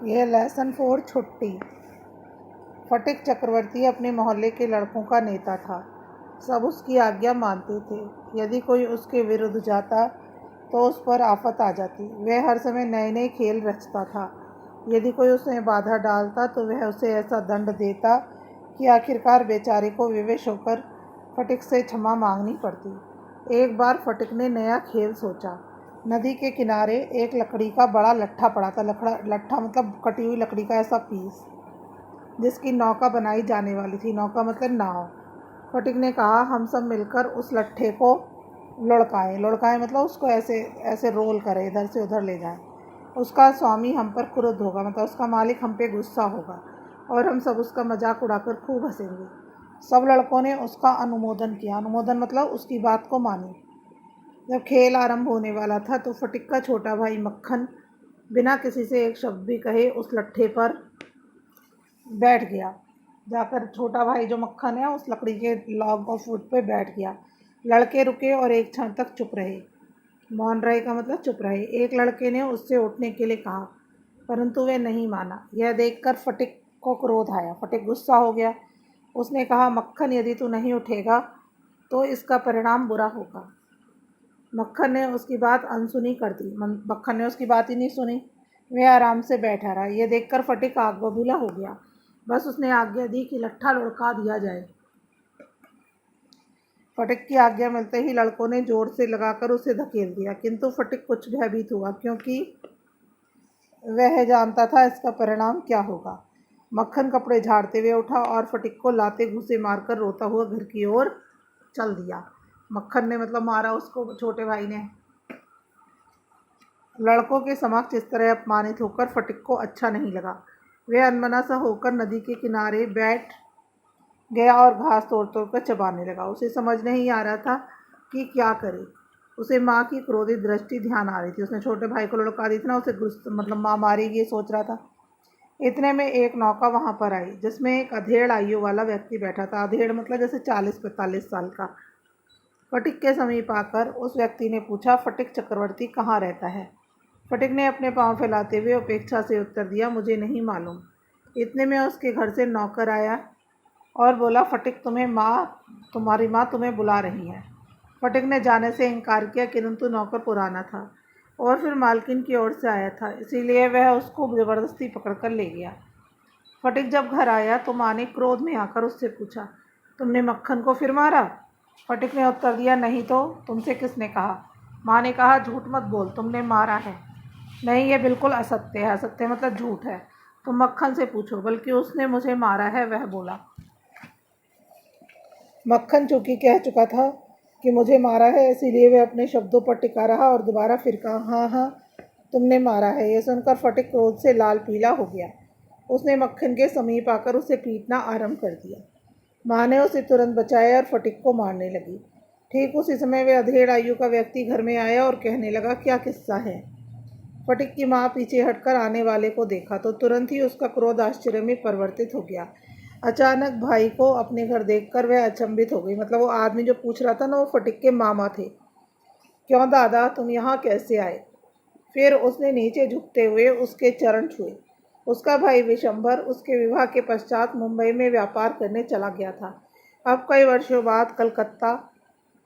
यह लेसन 4 छुट्टी। फटिक चक्रवर्ती अपने मोहल्ले के लड़कों का नेता था। सब उसकी आज्ञा मानते थे। यदि कोई उसके विरुद्ध जाता तो उस पर आफत आ जाती। वह हर समय नए नए खेल रचता था। यदि कोई उसमें बाधा डालता तो वह उसे ऐसा दंड देता कि आखिरकार बेचारे को विवश होकर फटिक से क्षमा मांगनी पड़ती। एक बार फटिक ने नया खेल सोचा। नदी के किनारे एक लकड़ी का बड़ा लट्ठा पड़ा था। लट्ठा मतलब कटी हुई लकड़ी का ऐसा पीस, जिसकी नौका बनाई जाने वाली थी। नौका मतलब नाव। फटिक ने कहा, हम सब मिलकर उस लट्ठे को लुढ़काएं मतलब उसको ऐसे ऐसे रोल करें, इधर से उधर ले जाएं। उसका स्वामी हम पर क्रुद्ध होगा, मतलब उसका मालिक हम पे गुस्सा होगा और हम सब उसका मजाक उड़ाकर खूब हंसेंगे। सब लड़कों ने उसका अनुमोदन किया। अनुमोदन मतलब उसकी बात को मानी। जब खेल आरंभ होने वाला था तो फटिक का छोटा भाई मक्खन बिना किसी से एक शब्द भी कहे उस लट्ठे पर बैठ गया। जाकर छोटा भाई जो मक्खन है उस लकड़ी के लॉग ऑफ वुड पे बैठ गया। लड़के रुके और एक क्षण तक चुप रहे। मौन रहे का मतलब चुप रहे। एक लड़के ने उससे उठने के लिए कहा, परंतु वह नहीं माना। यह देखकर फटिक को क्रोध आया। फटिक गुस्सा हो गया। उसने कहा, मक्खन, यदि तू नहीं उठेगा तो इसका परिणाम बुरा होगा। मक्खन ने उसकी बात अनसुनी कर दी। मक्खन ने उसकी बात ही नहीं सुनी। वह आराम से बैठा रहा। यह देखकर फटिक आग बबूला हो गया। बस उसने आज्ञा दी कि लट्ठा लुढ़का दिया जाए। फटिक की आज्ञा मिलते ही लड़कों ने जोर से लगाकर उसे धकेल दिया, किंतु फटिक कुछ भयभीत हुआ, क्योंकि वह जानता था इसका परिणाम क्या होगा। मक्खन कपड़े झाड़ते हुए उठा और फटिक को लाते घूंसे मारकर रोता हुआ घर की ओर चल दिया। मक्खन ने मतलब मारा उसको, छोटे भाई ने। लड़कों के समक्ष इस तरह अपमानित होकर फटिक को अच्छा नहीं लगा। वह अनमना सा होकर नदी के किनारे बैठ गया और घास तोड़ तोड़ कर चबाने लगा। उसे समझ नहीं आ रहा था कि क्या करे। उसे माँ की क्रोधित दृष्टि ध्यान आ रही थी। उसने छोटे भाई को लुढ़का दी थी ना, उसे मतलब माँ मारेगी ये सोच रहा था। इतने में एक नौका वहाँ पर आई, जिसमें एक अधेड़ आयु वाला व्यक्ति बैठा था। अधेड़ मतलब जैसे 40-45 साल का। फटिक के समीप आकर उस व्यक्ति ने पूछा, फटिक चक्रवर्ती कहाँ रहता है? फटिक ने अपने पाँव फैलाते हुए उपेक्षा से उत्तर दिया, मुझे नहीं मालूम। इतने में उसके घर से नौकर आया और बोला, फटिक, तुम्हारी माँ तुम्हें बुला रही है। फटिक ने जाने से इनकार किया, किंतु नौकर पुराना था और फिर मालकिन की ओर से आया था, इसीलिए वह उसको ज़बरदस्ती पकड़कर ले गया। फटिक जब घर आया तो माँ ने क्रोध में आकर उससे पूछा, तुमने मक्खन को फिर मारा? फटिक ने उत्तर दिया, नहीं तो तुमसे किसने कहा? माँ ने कहा, झूठ मत बोल, तुमने मारा है। नहीं, यह बिल्कुल असत्य है। असत्य मतलब झूठ है। तुम मक्खन से पूछो, बल्कि उसने मुझे मारा है, वह बोला। मक्खन चूंकि कह चुका था कि मुझे मारा है, इसीलिए वह अपने शब्दों पर टिका रहा और दोबारा फिर कहा, हाँ हाँ, तुमने मारा है। यह सुनकर फटिक क्रोध से लाल पीला हो गया। उसने मक्खन के समीप आकर उसे पीटना आरंभ कर दिया। माँ ने उसे तुरंत बचाया और फटिक को मारने लगी। ठीक उसी समय वह अधेड़ आयु का व्यक्ति घर में आया और कहने लगा, क्या किस्सा है? फटिक की माँ पीछे हटकर आने वाले को देखा तो तुरंत ही उसका क्रोध आश्चर्य में परिवर्तित हो गया। अचानक भाई को अपने घर देखकर वह अचंभित हो गई। मतलब वो आदमी जो पूछ रहा था ना, वो फटिक के मामा थे। क्यों दादा, तुम यहाँ कैसे आए? फिर उसने नीचे झुकते हुए उसके चरण छुए। उसका भाई विशंभर उसके विवाह के पश्चात मुंबई में व्यापार करने चला गया था। अब कई वर्षों बाद कलकत्ता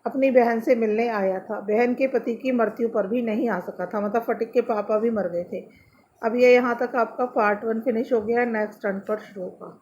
अपनी बहन से मिलने आया था। बहन के पति की मृत्यु पर भी नहीं आ सका था, मतलब फटिक के पापा भी मर गए थे। अब ये यहाँ तक आपका पार्ट 1 फिनिश हो गया है। नेक्स्ट टर्न पर शुरू होगा।